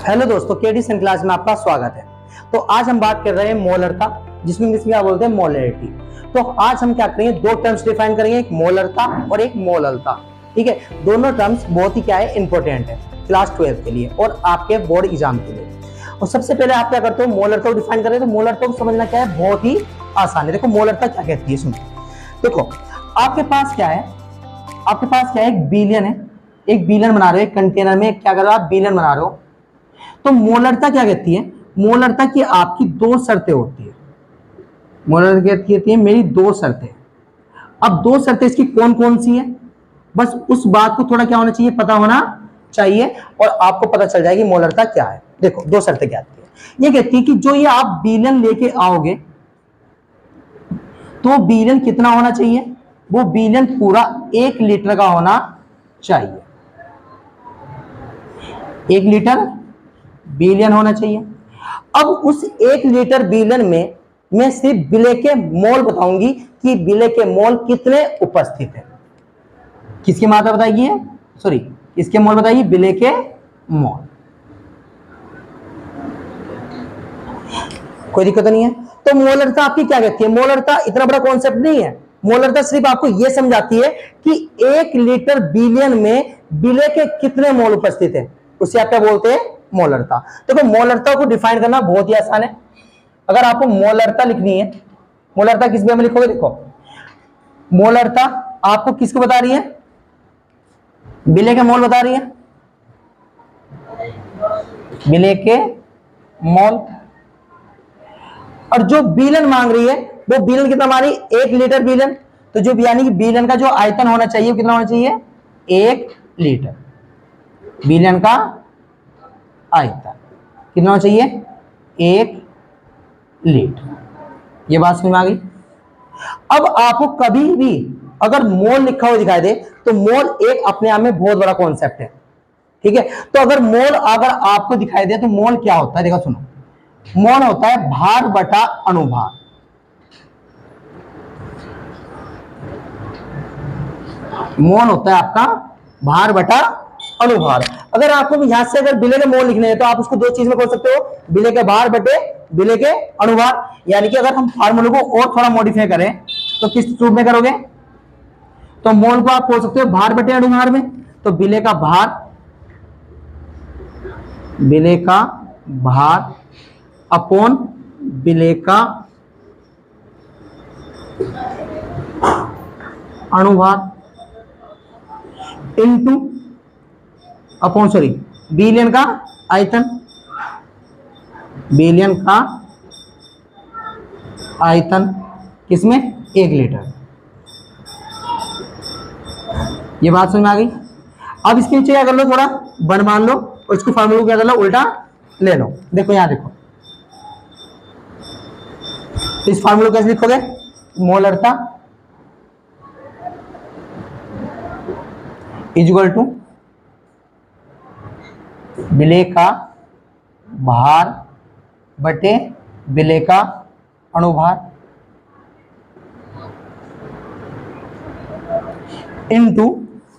Hello दोस्तों, KD class में आपका स्वागत है। तो आज हम बात कर रहे हैं मोलरता, जिसमें इंग्लिश में क्या बोलते हैं, मोलरिटी। तो आज हम क्या करेंगे, दो टर्म्स डिफाइन करेंगे, एक मोलरता और एक मोललता। ठीक है, दोनों टर्म्स बहुत ही क्या है, इंपॉर्टेंट है क्लास 12 के लिए और आपके बोर्ड एग्जाम के लिए। और सबसे पहले आप क्या करते हो, मोलरता को डिफाइन करें। तो मोलरता को समझना क्या है, बहुत ही आसान है। देखो मोलरता क्या कहती है, सुनो। देखो आपके पास क्या है, एक बिलियन है, एक बिलियन बना रहे हो, एक कंटेनर में क्या कर रहे हो आप, बिलियन बना रहे हो। तो मोलरता क्या कहती है, मोलरता की आपकी दो शर्तें होती है। मोलरता क्या कहती है, मेरी दो शर्तें। अब दो शर्तें इसकी कौन कौन सी है, बस उस बात को थोड़ा क्या होना चाहिए, पता होना चाहिए, और आपको पता चल जाएगी मोलरता क्या है। देखो दो शर्तें क्या आती है, ये कहती है कि जो ये आप बिलियन लेके आओगे तो बिलियन कितना होना चाहिए, वो बिलियन पूरा 1 लीटर का होना चाहिए। 1 लीटर बिलियन होना चाहिए। अब उस 1 लीटर बिलियन में मैं सिर्फ विलय के मोल बताऊंगी कि विलय के मोल कितने उपस्थित है। किसकी मात्रा बताइए, सॉरी किसके मोल बताइए, विलय के मोल। कोई दिक्कत नहीं है। तो मोलरता आपकी क्या कहती है, मोलरता इतना बड़ा कॉन्सेप्ट नहीं है। मोलरता सिर्फ आपको यह समझाती है कि 1 लीटर बिलियन में विलय के कितने मोल उपस्थित है, उसे आप क्या बोलते हैं, मोलरता। देखो मोलरता को डिफाइन करना बहुत ही आसान है। अगर आपको मोलरता लिखनी है, मोलरता किस में लिखोगे, देखो मोलरता आपको किसको बता रही है, विलय के मोल बता रही है, विलय के मोल। और जो बिलियन मांग रही है वो बिलियन कितना मांग रही है, 1 लीटर बिलियन। तो जो यानी कि बिलियन का जो आयतन होना चाहिए कितना होना चाहिए, 1 लीटर। बिलियन का आयतन कितना होना चाहिए, 1 लीटर। ये बात समझ में आ गई। अब आपको कभी भी अगर मोल लिखा हुआ दिखाई दे तो मोल एक अपने आप में बहुत बड़ा कॉन्सेप्ट है। ठीक है, तो अगर मोल अगर आपको दिखाई दे तो मोल क्या होता है, देखो सुनो, मोल होता है भार बटा अनुभार। मोल होता है आपका भार बटा अनुभार। अगर आपको यहां से अगर विलय के मोल लिखने हैं तो आप उसको दो चीज में कर सकते हो, विलय के भार बटे विलय के अनुभार। यानी कि अगर हम फार्मूले को और थोड़ा मॉडिफाई करें तो किस रूप में करोगे, तो मोल को आप बोल सकते हो भार बटे अनुभार में। तो विलय का भार अपॉन विलय का अनुभार इनटू अपॉन सॉरी बिलियन का आयतन, बिलियन का आयतन किसमें, 1 लीटर। ये बात समझ में आ गई। अब इसके नीचे क्या कर लो, थोड़ा बन मान लो और इसको फार्मूला क्या कर लो, उल्टा ले लो। देखो यहां देखो, इस फार्मूला कैसे लिखोगे, मोलरता इक्वल टू विलय का भार बटे विलय का अनुभार इनटू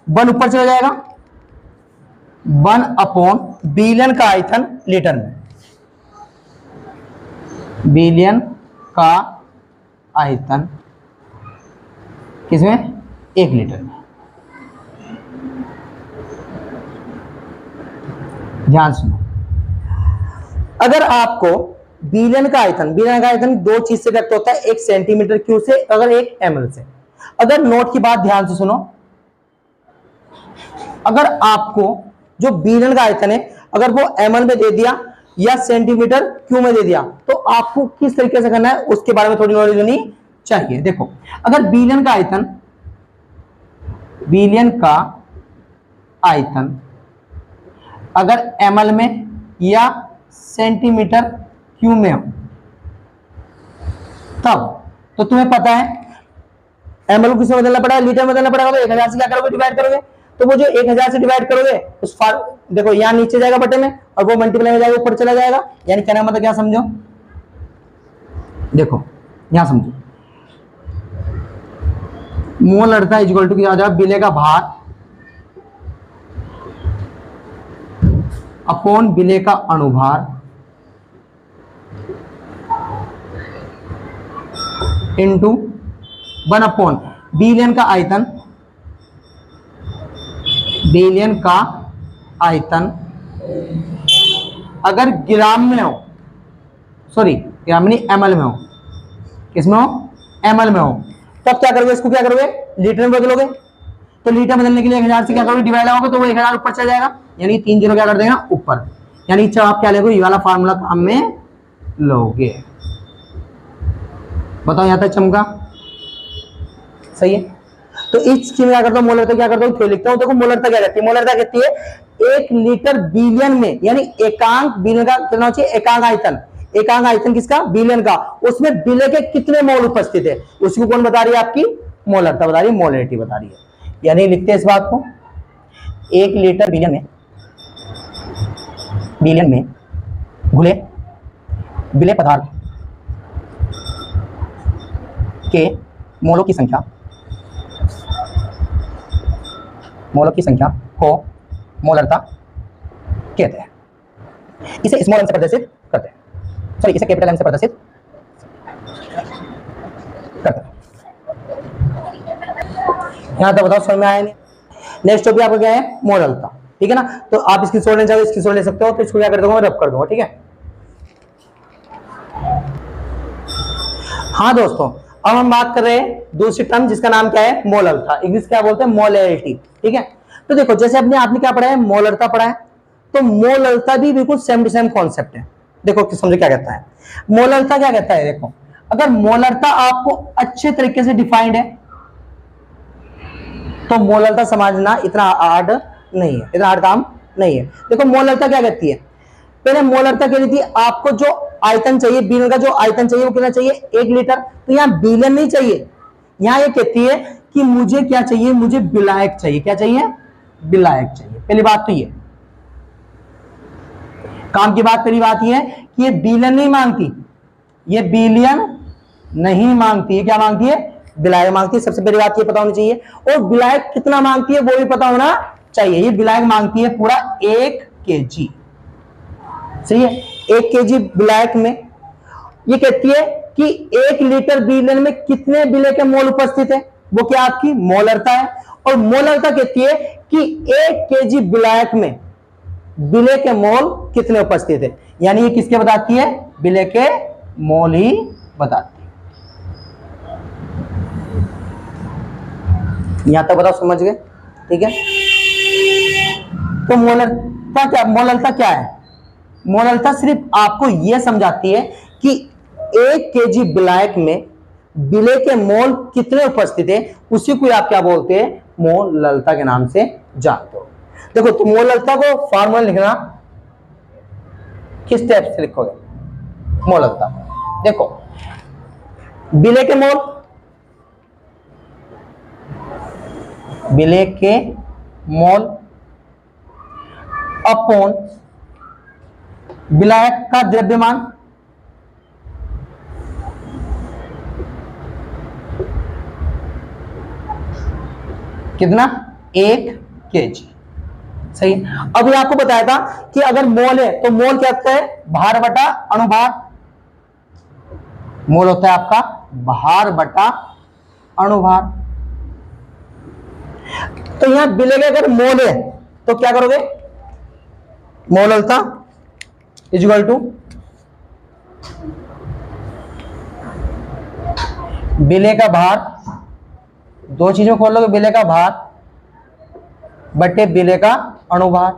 1 ऊपर चला जाएगा, 1 अपॉन बिलियन का आयतन लीटर में, बिलियन का आयतन किसमें, 1 लीटर में। ध्यान सुनो, अगर आपको बिलियन का आयतन दो चीज से व्यक्त होता है, एक सेंटीमीटर क्यूब से, अगर एक ml से। अगर नोट की बात ध्यान से सुनो, अगर आपको जो बिलियन का आयतन है अगर वो ml में दे दिया या सेंटीमीटर क्यूब में दे दिया तो आपको किस तरीके से करना है उसके बारे में थोड़ी नॉलेज होनी चाहिए। देखो अगर बिलियन का आयतन अगर ml में या सेंटीमीटर क्यूब में हो तब तो तुम्हें पता है ml को किसमें बदलना पड़ेगा, लीटर में बदलना पड़ेगा। तो 1000 से क्या करोगे, डिवाइड करोगे। तो वो जो 1000 से डिवाइड करोगे उस देखो यहां नीचे जाएगा बटे में और वो मल्टीप्लाई में जाएगा, ऊपर चला जाएगा। यानी कहने का मतलब क्या समझो, देखो यहां समझो, मोलरता इक्वल टू क्या हो जाएगा, विलय का भार अपॉन विलेय का अणुभार इंटू 1 अपॉन विलयन का आयतन, विलयन का आयतन अगर ग्राम में हो, सॉरी ग्राम नहीं एमएल में हो, किसमें हो, एमएल में हो, तब क्या करोगे, इसको क्या करोगे, लीटर में बदलोगे। तो लीटर बदलने के लिए 1000 से क्या करोगे, डिवाइड होगा तो वो 1000 ऊपर चला जाएगा, यानी 3 जीरो क्या कर देगा ऊपर, यानी जब आप क्या लोगे, ये वाला फार्मूला काम में लोगे। बताओ यहां तक चमका, सही है। तो इस चीज में क्या करता हूं, मोलरता क्या करता हूं, क्यों लिखता हूं, देखो मोलरता क्या कहती है, मोलरता कहती है 1 लीटर बिलियन में, यानी एकांक बिलियन का कितना चाहिए, एकांक आयतन, एकांक आयतन किसका, बिलियन का, उसमें विलेय के कितने मोल उपस्थित है, उसको कौन बता रही है, आपकी मोलरता बता रही है, मोलरिटी बता रही है। यानी लिखते हैं इस बात को, 1 लीटर बिलियन में घुले विलेय पदार्थ के मोलों की संख्या को मोलरता कहते हैं। इसे स्मॉल एम से प्रदर्शित करते हैं, सॉरी इसे कैपिटल एम से प्रदर्शित करते हैं। यहां तक बताओ समझ में आया नहीं। नेक्स्ट टॉपिक आपका क्या है, मोलरता, ठीक है ना। तो आप इसकी स्क्रीनशॉट लेना चाहो, स्क्रीनशॉट ले सकते हो, तो इसको क्या कर दूंगा, मैं रब कर दूंगा, ठीक है। हाँ दोस्तों, अब हम बात कर रहे हैं दूसरी टर्म जिसका नाम क्या है, मोलरता, इंग्लिश क्या बोलते हैं, मोलरिटी, ठीक है। तो देखो जैसे अपने आपने क्या पढ़ा है, मोलरता पढ़ा है, तो मोलरता भी बिल्कुल सेम टू सेम कॉन्सेप्ट है। देखो समझो क्या कहता है, मोलरता क्या कहता है, देखो अगर मोलरता आपको अच्छे तरीके से डिफाइंड है तो मोलरता समझना इतना हार्ड नहीं है, इतना हार्ड काम नहीं है। देखो मोलरता क्या कहती है, पहले मोलरता कह रही थी आपको जो आयतन चाहिए, बिलियन का जो आयतन चाहिए वो कितना चाहिए, 1 लीटर। तो यहाँ बिलियन नहीं चाहिए, यहाँ ये कहती है कि मुझे क्या चाहिए, मुझे विलायक चाहिए, क्या चाहिए, विलायक चाहिए। पहली बात तो ये काम की बात, पहली बात ये है कि ये बिलियन नहीं मांगती, ये बिलियन नहीं मांगती है, क्या मांगती है, विलायक मांगती है। सबसे पहली बात ये पता होनी चाहिए, और विलायक कितना मांगती है वो भी पता होना चाहिए। ये विलायक मांगती है पूरा 1 kg, सही है, 1 kg विलायक में। ये कहती है कि 1 लीटर बिलियन में कितने विलेय के मोल उपस्थित है, वो क्या आपकी मोलरता है। और मोलरता कहती है कि 1 kg विलायक में विलेय के मोल कितने उपस्थित है, यानी ये किसके बताती है, विलेय के मोल ही बताती है। यहां तक बताओ, समझ गए, ठीक है। तो मोलरता क्या है, मोलरता सिर्फ आपको यह समझाती है कि 1 kg विलायक में विलेय के मोल कितने उपस्थित है, उसी को आप क्या बोलते हैं, मोलरता के नाम से जानते हो। देखो तो मोलरता को फॉर्मूला लिखना किस टाइप से लिखोगे, मोलरता देखो, विलेय के मोल, विलेय के मोल अपॉन विलायक का द्रव्यमान, कितना, 1 kg, सही। अभी आपको बताया था कि अगर मोल है तो मोल क्या होता है, भार बटा अणुभार, मोल होता है आपका भार बटा अणुभार। तो यहां विलेय का अगर मोल है तो क्या करोगे, मोलरता इक्वल टू विलेय का भार, दो चीजों खोल लोगे, विलेय का भार बटे विलेय का अणुभार,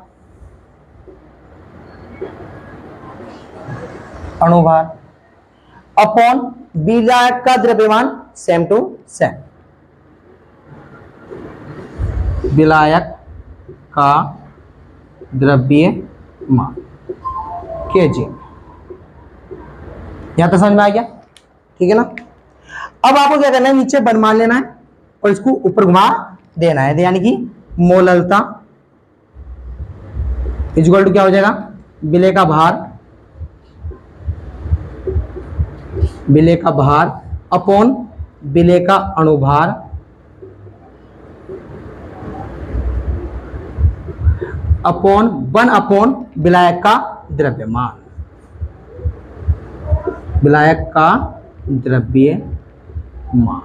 अपॉन विलायक का द्रव्यमान, सेम टू सेम, विलायक का द्रव्यमान kg। यहां तो समझ में आ गया, ठीक है ना। अब आपको क्या करना है, नीचे बन मान लेना है और इसको ऊपर घुमा देना है, यानी कि मोलरता इक्वल टू क्या हो जाएगा, विलेय का भार अपॉन विलेय का अणुभार अपॉन 1 अपॉन विलायक का द्रव्यमान, विलायक का द्रव्यमान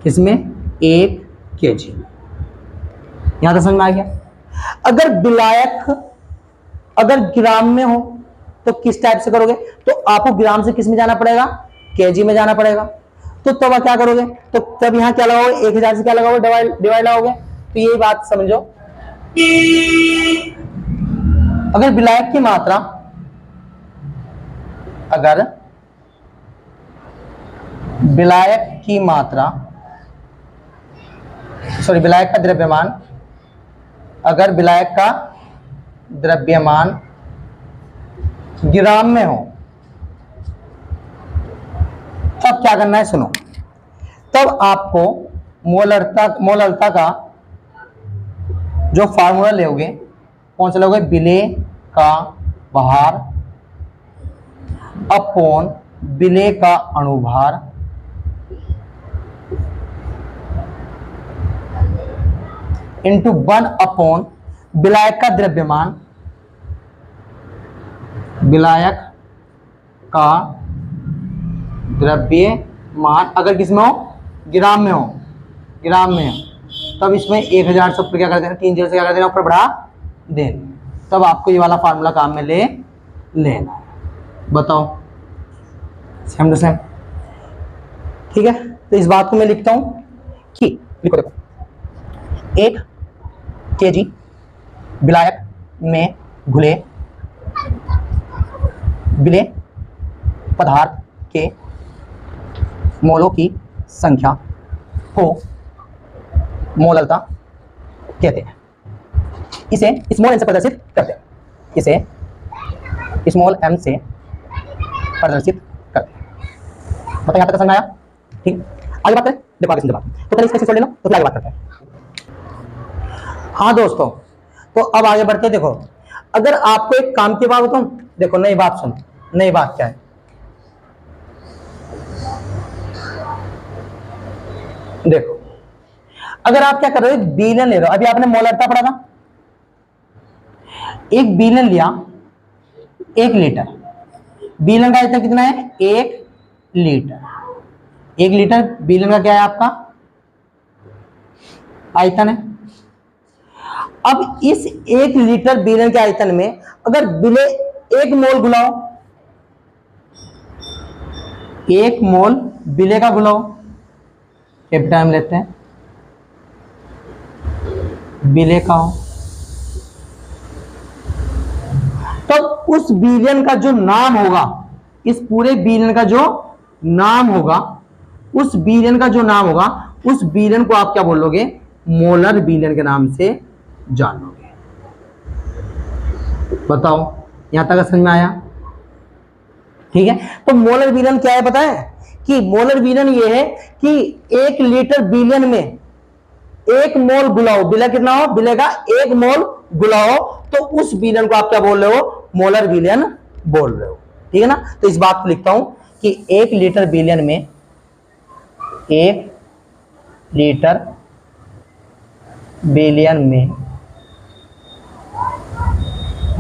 किसमें 1 kg। यहां तक समझ में आ गया। अगर विलायक अगर ग्राम में हो तो किस टाइप से करोगे, तो आपको ग्राम से किस में जाना पड़ेगा, केजी में जाना पड़ेगा। तो तब आप क्या करोगे, तो तब यहां क्या लगाओगे, 1000 से क्या लगाओगे, डिवाइड लगाओगे। तो यही बात समझो, अगर विलायक की मात्रा, अगर विलायक की मात्रा सॉरी विलायक का द्रव्यमान, अगर विलायक का द्रव्यमान ग्राम में हो तब क्या करना है, सुनो। तब आपको मोलरता का जो फार्मूला लोगे, कौन सा लोगे, विलेय का भार अपॉन विलेय का अणुभार इंटू 1 अपॉन विलायक का द्रव्यमान, विलायक का द्रव्यमान अगर किसमें हो, ग्राम में हो, ग्राम में हो, तब इसमें 1000 से ऊपर क्या कर देना, 3 0 से क्या कर देना, ऊपर बढ़ा देना। तब आपको ये वाला फार्मूला काम में ले लेना है। बताओ, सेम टू सेम, ठीक है। तो इस बात को मैं लिखता हूं कि लिखो, देखो 1 kg विलायक में घुले विलेय पदार्थ के मोलों की संख्या को मोलरता कहते हैं। इसे स्मॉल एम से प्रदर्शित करते हैं, इसे स्मॉल एम से प्रदर्शित करते हैं। बताइए यहाँ तक समझ आया, ठीक। आगे बात करें, देखो आगे बात, तो पहले इसका छोड़ लेना, तो फिर आगे बात करते हैं। हाँ दोस्तों, तो अब आगे बढ़ते। देखो, अगर आपको एक काम की बात बताऊं, देखो नई बात सुनो, नई बात क्या है, देखो अगर आप क्या कर रहे हो, बिलियन ले रहे हो, अभी आपने मोलरता पढ़ा था, एक बिलियन लिया, 1 लीटर, बिलियन का आयतन कितना है, 1 लीटर, 1 लीटर बिलियन का क्या है आपका आयतन है। अब इस 1 लीटर बिलियन के आयतन में अगर विलेय 1 मोल घुलाओ, 1 मोल विलेय का घुलाओ, टाइम लेते हैं, विलेय का हो, तो उस बिलियन का जो नाम होगा, इस पूरे बिलियन का जो नाम होगा, उस बिलियन का जो नाम होगा, उस बिलियन को आप क्या बोलोगे, मोलर बिलियन के नाम से जानोगे। बताओ यहां तक समझ में आया, ठीक है। तो मोलर बिलियन क्या है पता है, कि मोलर बिलियन ये है कि 1 लीटर बिलियन में 1 मोल गुलाओ, विलेय कितना हो, विलेय का 1 मोल गुलाओ, तो उस बिलियन को आप क्या बोल रहे हो, मोलर बिलियन बोल रहे हो, ठीक है ना। तो इस बात को लिखता हूं कि 1 लीटर बिलियन में, 1 लीटर बिलियन में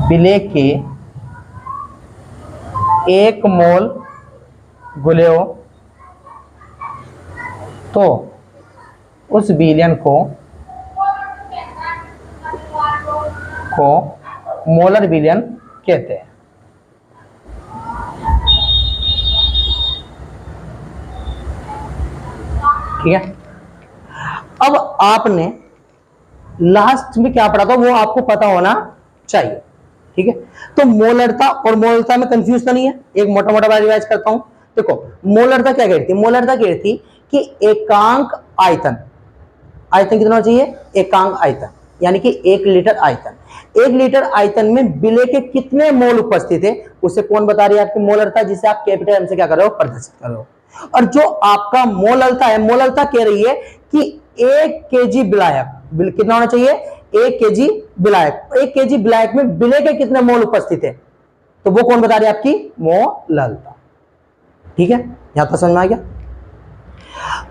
विलेय के 1 मोल घुले हो, तो उस बिलियन को मोलर बिलियन कहते हैं। ठीक है। अब आपने लास्ट में क्या पढ़ा था वो आपको पता होना चाहिए, ठीक है। तो मोलरता और मोलरता में कंफ्यूज तो नहीं है, एक मोटा मोटा बार रिवाइज करता हूं। देखो मोलरता क्या कहती है, मोलरता कहती कि एकांक आयतन, आयतन कितना होना चाहिए, एकांक आयतन, यानी कि 1 लीटर आयतन, 1 लीटर आयतन में विलेय के कितने मोल उपस्थित है उसे कौन बता रही है, आपकी मोलरता, जिसे आप कैपिटल एम से क्या कर रहे हो, प्रदर्शित कर रहे हो। और जो आपका मोलरता है, मोलरता कह रही है कि 1 केजी विलायक कितना होना चाहिए, 1 केजी विलायक, 1 केजी विलायक में विलेय के कितने मोल उपस्थित है, तो वो कौन बता रही है, आपकी मोलरता। ठीक है, यहां तक समझ में आ गया।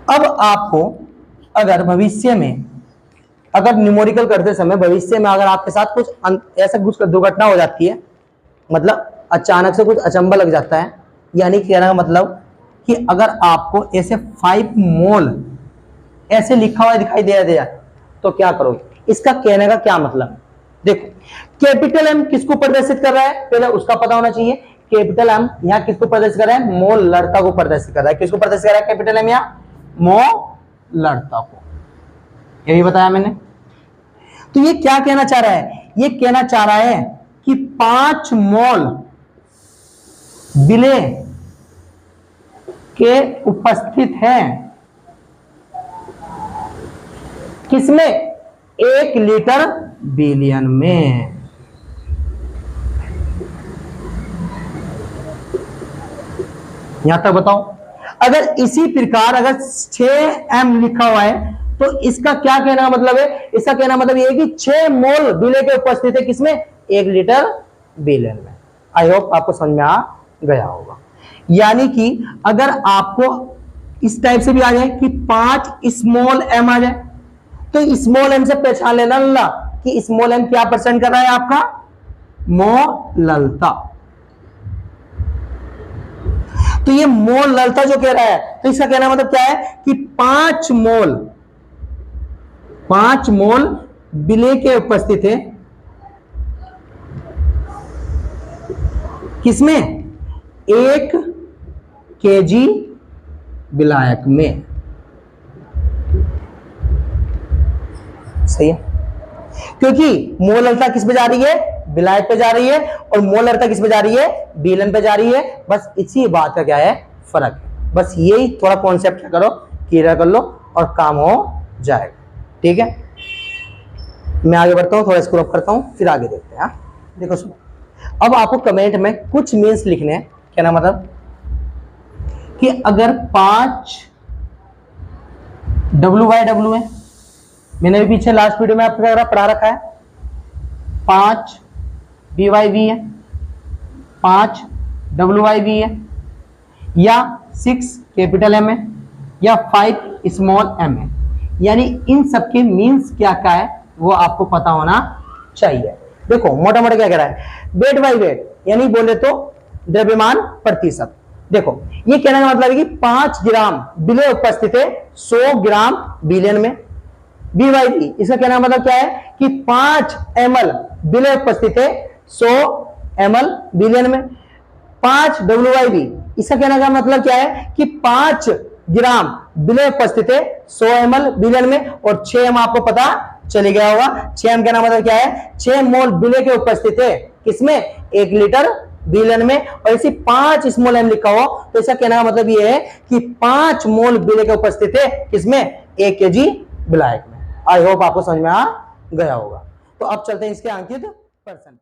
अब आपको अगर भविष्य में अगर न्यूमेरिकल करते समय भविष्य में अगर आपके साथ कुछ ऐसा कुछ दुर्घटना हो जाती है, मतलब अचानक से कुछ अचंभा लग जाता है, यानी कहने का मतलब कि अगर आपको ऐसे 5 मोल ऐसे लिखा हुआ दिखाई दे दिया तो क्या करोगे? इसका कहने का क्या मतलब, देखो कैपिटल एम किसको प्रदर्शित कर रहा है, पहले उसका पता होना चाहिए। कैपिटल एम यहां किसको प्रदर्शित कर रहा है? मोलरता को प्रदर्शित कर रहा है। किसको प्रदर्शित कर रहा है कैपिटल एम? यहां मोलरता को, यही बताया मैंने। तो ये क्या कहना चाह रहा है? ये कहना चाह रहा है कि 5 मोल विलेय के उपस्थित हैं किसमें? 1 लीटर बिलियन में। यहां तक बताओ। अगर इसी प्रकार अगर 6m लिखा हुआ है तो इसका क्या कहना मतलब है? इसका कहना मतलब ये है कि 6 मोल विलेय के उपस्थित है किसमें? 1 लीटर बिलियन में। आई होप आपको समझ में आ गया होगा। यानी कि अगर आपको इस टाइप से भी आ जाए कि 5 स्मॉल m आ जाए तो स्मॉल m से पहचान लेना ना कि स्मॉल m क्या परसेंट कर रहा है आपका? मोलरता। तो ये मोलरता जो कह रहा है तो इसका कहना मतलब क्या है कि 5 मोल विलेय के उपस्थित है किसमें? 1 केजी विलायक में। सही है, क्योंकि मोलरता किस पे जा रही है? विलायक पे जा रही है, और मोलरता किस पे जा रही है? बिलियन पे जा रही है। बस इसी बात का क्या है? फर्क है। बस यही थोड़ा कॉन्सेप्ट क्या करो, क्लियर कर लो और काम हो जाएगा। ठीक है, मैं आगे बढ़ता हूं, थोड़ा स्क्रॉल करता हूं, फिर आगे देखते हैं। देखो सुनो, अब आपको कमेंट में कुछ मीन्स लिखने हैं। क्या ना मतलब कि अगर 5 W/W है, मैंने भी पीछे लास्ट वीडियो में आपको पढ़ा रखा है, 5 B/V है, 5 W/V है, या 6 कैपिटल M है, या 5 स्मॉल m है, यानी इन सबके मीन्स क्या क्या है वो आपको पता होना चाहिए। देखो मोटा मोटा क्या कह रहा है? वेट बाई वेट, यानी बोले तो द्रव्यमान प्रतिशत। देखो ये कहने का मतलब है कि 5 ग्राम विलेय उपस्थित है 100 ग्राम बिलियन में। B/V इसका कहना मतलब क्या है कि 5 ml विलेय उपस्थित है 100 ml बिलियन में। 5 W/V इसका कहने का मतलब क्या है कि 5 ग्राम विलेय उपस्थित है 100 ml बिलियन में, और 6m आपको पता चले गया होगा। 6m कहना मतलब क्या है? 6 मोल विलेय के उपस्थित है किसमें? 1 लीटर बिलियन में। और इसी 5 स्मॉल m लिखा हो तो इसका कहने का मतलब ये है कि 5 मोल विलेय के उपस्थित है किसमें? 1 केजी विलायक में। आई होप आपको समझ में आ गया होगा। तो अब चलते हैं इसके अंकित परसेंट।